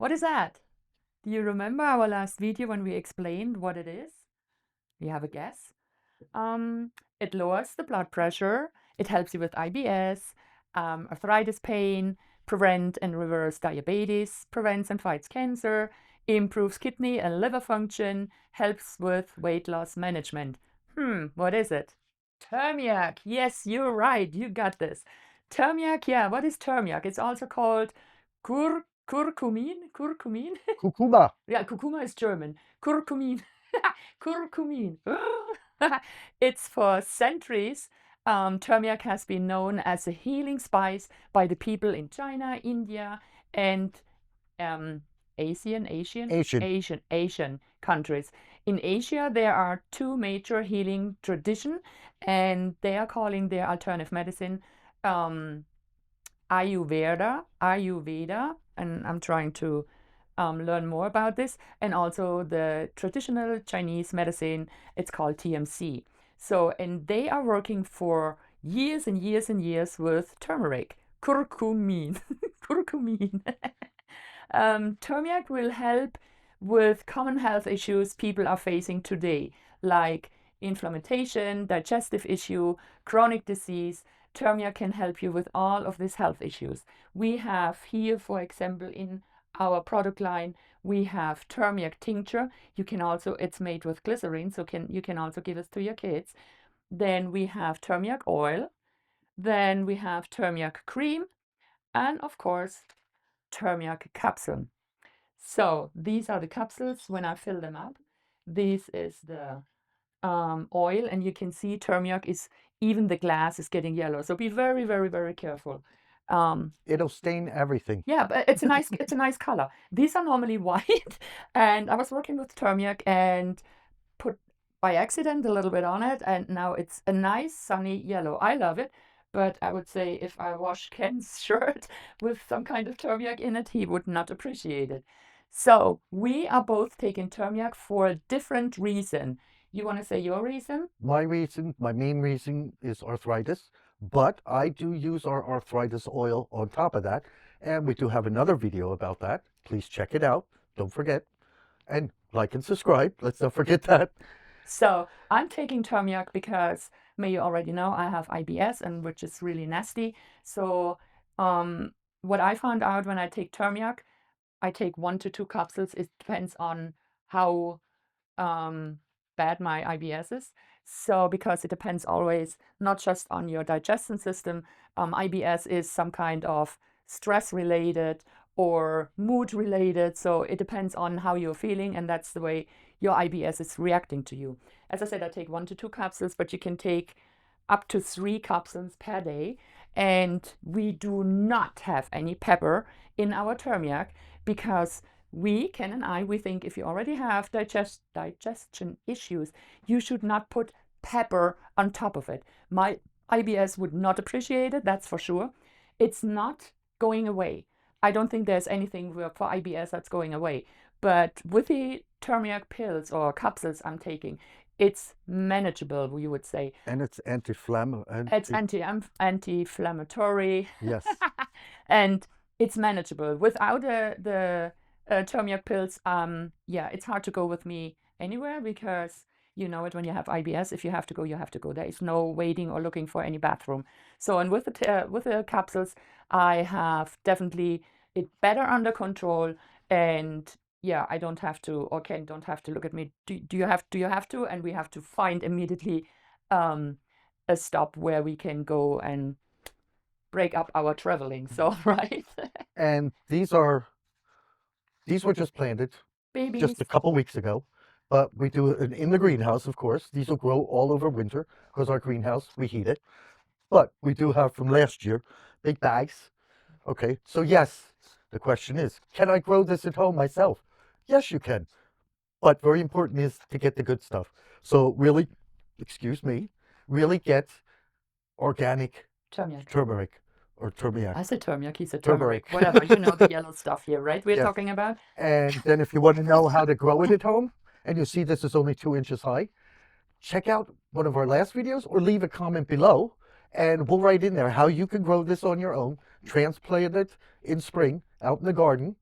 What is that? Do you remember our last video when we explained what it is? Do you have a guess? It lowers the blood pressure. It helps you with IBS, arthritis pain, prevent and reverse diabetes, prevents and fights cancer, improves kidney and liver function, helps with weight loss management. What is it? Turmeric. Yes, you're right. You got this. Turmeric, yeah. What is turmeric? It's also called curcumin. Curcumin. Cucuma. Yeah, curcuma is German. Curcumin. Curcumin. It's for centuries. Turmeric has been known as a healing spice by the people in China, India, and Asian countries. In Asia, there are two major healing traditions, and they are calling their alternative medicine Ayurveda, and I'm trying to learn more about this, and also the traditional Chinese medicine, it's called TMC. So, and they are working for years and years and years with turmeric, curcumin, curcumin. Turmeric will help with common health issues people are facing today, like inflammation, digestive issue, chronic disease. Turmeric can help you with all of these health issues. We have here, for example, in our product line, we have turmeric tincture. You can also, it's made with glycerin, so you can also give it to your kids. Then we have turmeric oil. Then we have turmeric cream, and of course, turmeric capsule. So these are the capsules when I fill them up. This is the oil, and you can see turmeric is, even the glass is getting yellow. So be very, very, very careful. It'll stain everything. Yeah, but it's a nice color. These are normally white, and I was working with turmeric and put by accident a little bit on it, and now it's a nice sunny yellow. I love it, but I would say if I wash Ken's shirt with some kind of turmeric in it, he would not appreciate it. So we are both taking turmeric for a different reason. You want to say your reason? My main reason is arthritis, but I do use our arthritis oil on top of that. And we do have another video about that. Please check it out. Don't forget. And like and subscribe. Let's not forget that. So I'm taking turmeric because, may you already know, I have IBS, and which is really nasty. So what I found out when I take turmeric, I take 1 to 2 capsules. It depends on how bad my IBS is. So because it depends always not just on your digestion system. IBS is some kind of stress related or mood related. So it depends on how you're feeling, and that's the way your IBS is reacting to you. As I said, I take 1 to 2 capsules, but you can take up to 3 capsules per day. And we do not have any pepper in our turmeric because Ken and I, we think if you already have digestion issues, you should not put pepper on top of it. My IBS would not appreciate it, that's for sure. It's not going away. I don't think there's anything for IBS that's going away. But with the turmeric pills or capsules I'm taking, it's manageable, you would say. And it's anti-inflammatory. It's anti-inflammatory. Yes. And it's manageable. Without the turmeric pills, yeah, it's hard to go with me anywhere because you know it when you have IBS. If you have to go, you have to go. There is no waiting or looking for any bathroom. So, and with the capsules, I have definitely it better under control. And yeah, I don't have to, or Ken don't have to look at me. Do you have to? And we have to find immediately a stop where we can go and break up our traveling. So right. And these were just planted Babies. just a couple weeks ago. But we do it in the greenhouse, of course. These will grow all over winter because our greenhouse, we heat it. But we do have from last year big bags. Okay, so yes, the question is, can I grow this at home myself? Yes, you can. But very important is to get the good stuff. So really, excuse me, really get organic turmeric or turmeric. I said turmeric, he said turmeric. Whatever, you know the yellow stuff here, right? We're Yes. talking about. And then if you want to know how to grow it at home, and you see this is only 2 inches high, check out one of our last videos or leave a comment below, and we'll write in there how you can grow this on your own, transplant it in spring out in the garden.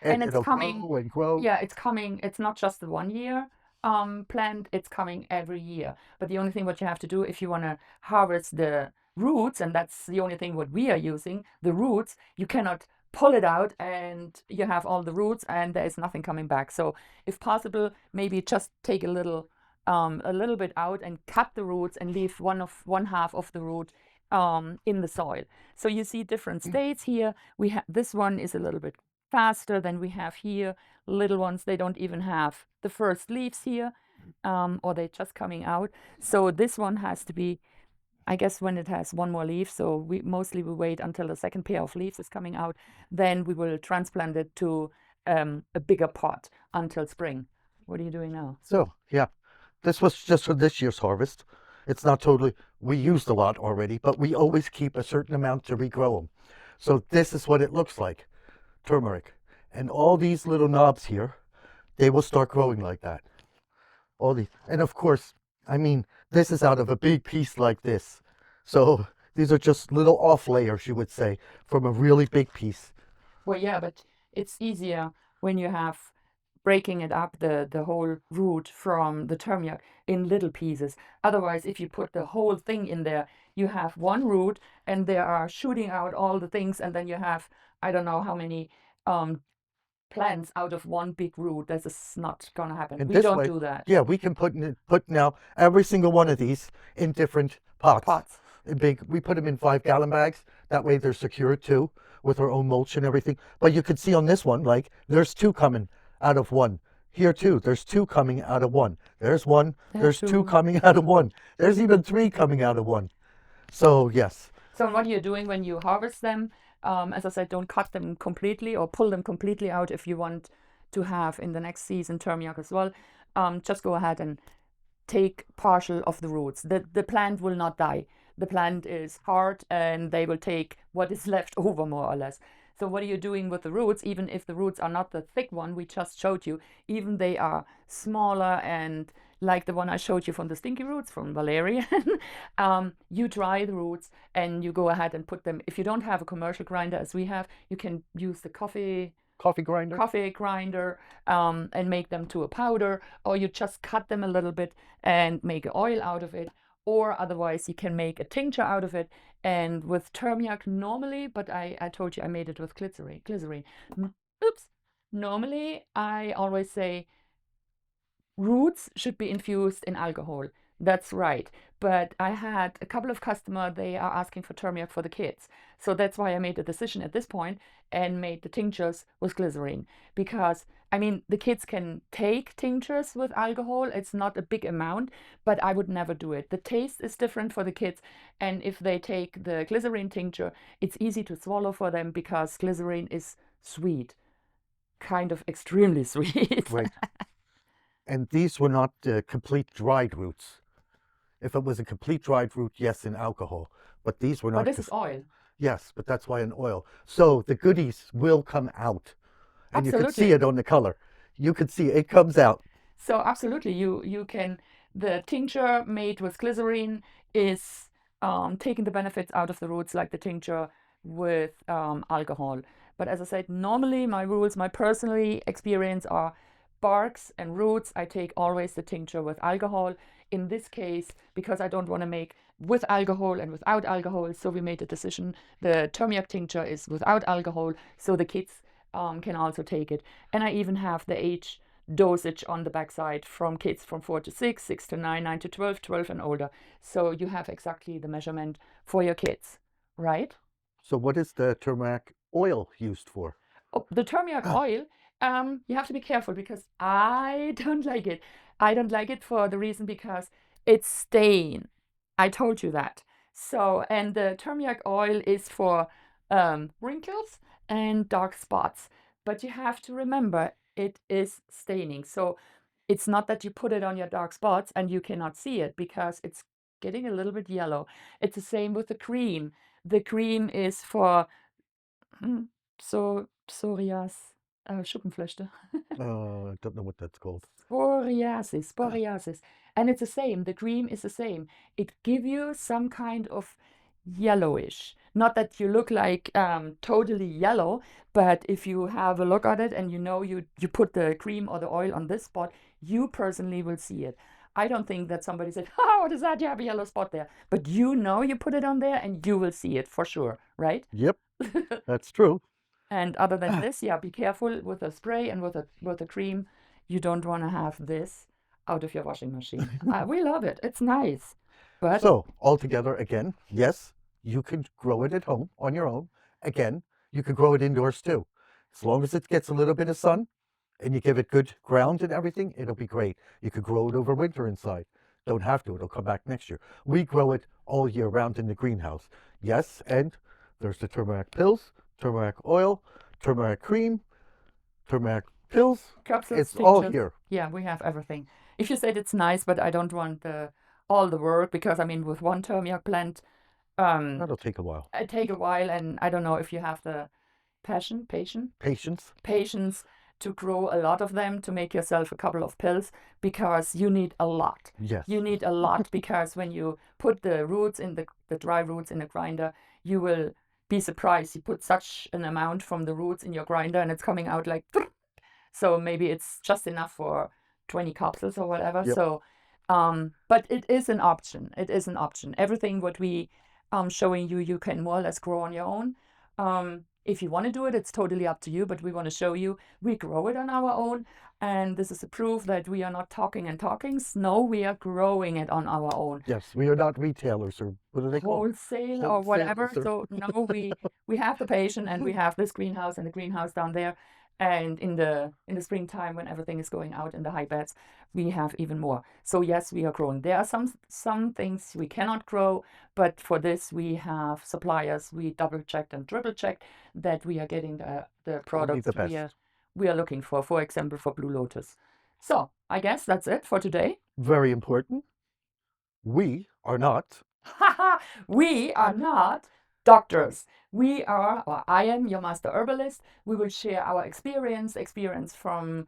And it's it'll coming, grow and grow. yeah, it's coming. It's not just the 1 year plant, it's coming every year. But the only thing what you have to do if you want to harvest the roots, and that's the only thing what we are using, the roots, you cannot pull it out and you have all the roots and there is nothing coming back. So if possible, maybe just take a little bit out and cut the roots and leave one half of the root in the soil. So you see different states here. We have this one is a little bit faster than we have here. Little ones, they don't even have the first leaves here, or they're just coming out. So this one has to be, I guess, when it has one more leaf. So we wait until the second pair of leaves is coming out. Then we will transplant it to a bigger pot until spring. What are you doing now? So, yeah, this was just for this year's harvest. It's not totally, we used a lot already, but we always keep a certain amount to regrow them. So this is what it looks like, turmeric. And all these little knobs here, they will start growing like that. All these, and of course, I mean, this is out of a big piece like this. So these are just little off layers, you would say, from a really big piece. Well, yeah, but it's easier when you have breaking it up, the whole root from the turmeric in little pieces. Otherwise, if you put the whole thing in there, you have one root and they are shooting out all the things, and then you have, I don't know how many plants out of one big root. This is not gonna happen. And We this don't way, do that. yeah, we can put now every single one of these in different pots. Pots. We put them in 5-gallon bags. That way they're secured too, with our own mulch and everything. But you can see on this one, like, there's 2 coming out of 1. Here too, there's 2 coming out of 1. There's 1. There's 2 coming out of 1. There's even 3 coming out of 1. So yes. So what you're doing when you harvest them, as I said, don't cut them completely or pull them completely out if you want to have in the next season turmeric as well. Just go ahead and take partial of the roots. The plant will not die. The plant is hard and they will take what is left over, more or less. So what are you doing with the roots? Even if the roots are not the thick one we just showed you, even they are smaller and like the one I showed you from the stinky roots from valerian, you dry the roots and you go ahead and put them. If you don't have a commercial grinder as we have, you can use the coffee grinder and make them to a powder, or you just cut them a little bit and make oil out of it, or otherwise you can make a tincture out of it. And with turmeric normally, but I told you I made it with glycerin. Oops. Normally I always say roots should be infused in alcohol. That's right. But I had a couple of customers, they are asking for turmeric for the kids. So that's why I made the decision at this point and made the tinctures with glycerin. Because, I mean, the kids can take tinctures with alcohol. It's not a big amount, but I would never do it. The taste is different for the kids. And if they take the glycerin tincture, it's easy to swallow for them because glycerin is sweet. Kind of extremely sweet. Right. And these were not complete dried roots. If it was a complete dried root, yes, in alcohol. But these were not. But this is oil. Yes, but that's why in oil. So the goodies will come out. And Absolutely. you can see it on the color. You can see it comes out. So absolutely, you can, the tincture made with glycerin is taking the benefits out of the roots like the tincture with alcohol. But as I said, normally my rules, my personally experience are barks and roots. I take always the tincture with alcohol. In this case, because I don't want to make with alcohol and without alcohol, so we made a decision. The turmeric tincture is without alcohol, so the kids can also take it. And I even have the age dosage on the backside from kids from 4 to 6, 6 to 9, 9 to 12, 12 and older. So you have exactly the measurement for your kids, right? So what is the turmeric oil used for? Oh, the turmeric oil, you have to be careful because I don't like it. I don't like it for the reason because it's stain. I told you that. So, and the turmeric oil is for wrinkles and dark spots. But you have to remember it is staining. So it's not that you put it on your dark spots and you cannot see it because it's getting a little bit yellow. It's the same with the cream. The cream is for Schuppenflechte. I don't know what that's called. Psoriasis. And it's the same. The cream is the same. It gives you some kind of yellowish. Not that you look like totally yellow, but if you have a look at it and you know you put the cream or the oil on this spot, you personally will see it. I don't think that somebody said, "Oh, what is that? You have a yellow spot there." But you know you put it on there and you will see it for sure, right? Yep, that's true. And other than this, yeah, be careful with the spray and with the cream. You don't want to have this out of your washing machine. We love it. It's nice. But So, altogether, again, yes, you can grow it at home on your own. Again, you can grow it indoors too. As long as it gets a little bit of sun and you give it good ground and everything, it'll be great. You could grow it over winter inside. Don't have to, it'll come back next year. We grow it all year round in the greenhouse. Yes, and there's the turmeric pills, turmeric oil, turmeric cream, turmeric pills. capsules, It's all tinctures. here. Yeah, we have everything. If you said it's nice, but I don't want all the work because I mean, with one turmeric plant, That'll take a while. it take a while, and I don't know if you have the Patience. patience to grow a lot of them to make yourself a couple of pills because you need a lot. Yes. You need a lot because when you put the roots in the dry roots in a grinder, you will be surprised. You put such an amount from the roots in your grinder and it's coming out like so maybe it's just enough for 20 capsules or whatever. Yep. So but it is an option. It is an option. Everything what we showing you, you can more or less grow on your own. If you want to do it, it's totally up to you, but we want to show you we grow it on our own. And this is a proof that we are not talking and talkings. No, we are growing it on our own. Yes, we are not retailers, or what do they call it? Wholesale or whatever. Wholesalers, or- So no, we have the patient and we have this greenhouse and the greenhouse down there. And in the springtime when everything is going out in the high beds, we have even more. So yes, we are growing. There are some things we cannot grow, but for this we have suppliers. We double checked and triple checked that we are getting the products the best. we are looking for example, for Blue Lotus. So I guess that's it for today. Very important. We are not. We are not doctors. We are, or I am your master herbalist. We will share our experience from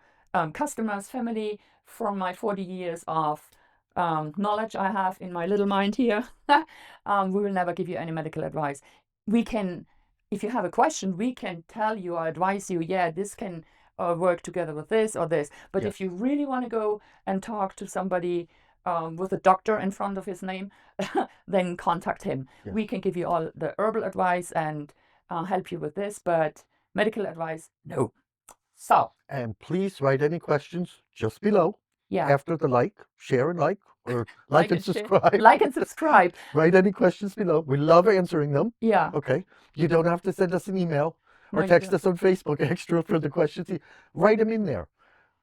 customers, family, from my 40 years of knowledge I have in my little mind here. We will never give you any medical advice. We can, if you have a question, we can tell you or advise you, yeah, this can work together with this or this. But Yes. if you really want to go and talk to somebody with a doctor in front of his name, then contact him. Yes. We can give you all the herbal advice and help you with this, but medical advice, no. So, And please write any questions just below yeah, after the share and like, or like and share. subscribe. Like and subscribe. Write any questions below. We love answering them. Yeah. Okay. You don't have to send us an email No, or you text don't. us on Facebook extra for the questions. Write them in there.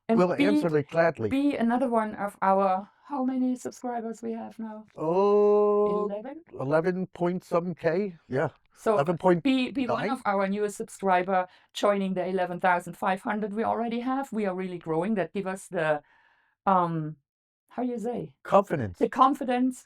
And We'll answer them gladly. be another one of our, how many subscribers we have now? Oh, 11? 11 point some K. Yeah. So 11 point. be one nine? of our newest subscriber joining the 11,500 we already have. We are really growing. That give us the how you say? Confidence. The confidence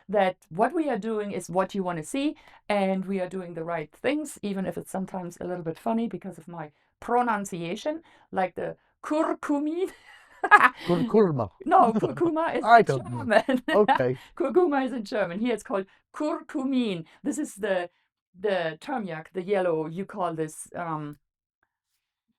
that what we are doing is what you want to see and we are doing the right things, even if it's sometimes a little bit funny because of my pronunciation, like the curcumin. Kurma. No, curcuma is I in don't know. German. Okay. Curcuma is in German. Here it's called curcumin. This is the turmeric, the yellow. You call this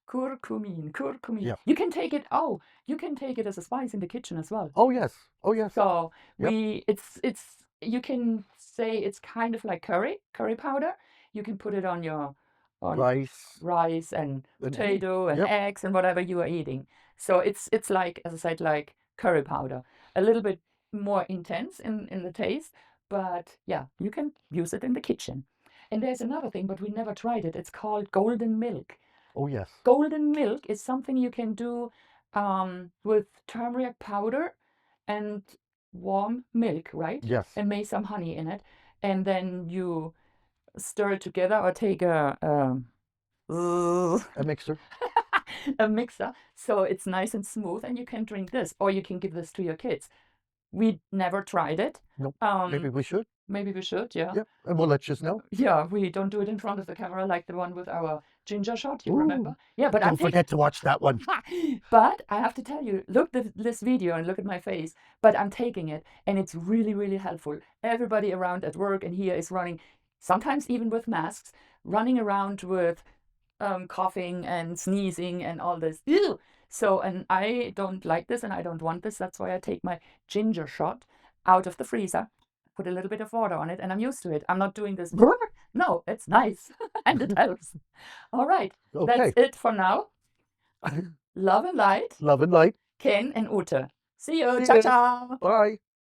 curcumin. Yeah. You can take it. Oh, you can take it as a spice in the kitchen as well. Oh yes. Oh yes. So Yep. it's you can say it's kind of like curry powder. You can put it on your rice and potato and Yep. eggs and whatever you are eating. So it's like, as I said, like curry powder, a little bit more intense in the taste, but yeah, you can use it in the kitchen. And there's another thing, but we never tried it. It's called golden milk. Oh yes. Golden milk is something you can do with turmeric powder and warm milk, right? Yes. And make some honey in it, and then you stir it together or take a mixer. a mixer, so it's nice and smooth, and you can drink this, or you can give this to your kids. We never tried it. Nope. Maybe we should. Maybe we should, yeah. Yep. And we'll let you know. Yeah, we don't do it in front of the camera like the one with our ginger shot, you Ooh, remember? Yeah, but I'm don't taking. forget to watch that one. But I have to tell you, look this video and look at my face. But I'm taking it, and it's really, really helpful. Everybody around at work and here is running, sometimes even with masks, running around with coughing and sneezing and all this. Ew! So, and I don't like this and I don't want this. That's why I take my ginger shot out of the freezer, put a little bit of water on it, and I'm used to it. I'm not doing this. No, it's nice and it helps. All right, that's Okay. it for now. Love and light, Love and light. Ken and Ute. See you. See Ciao, ya. ciao. Bye.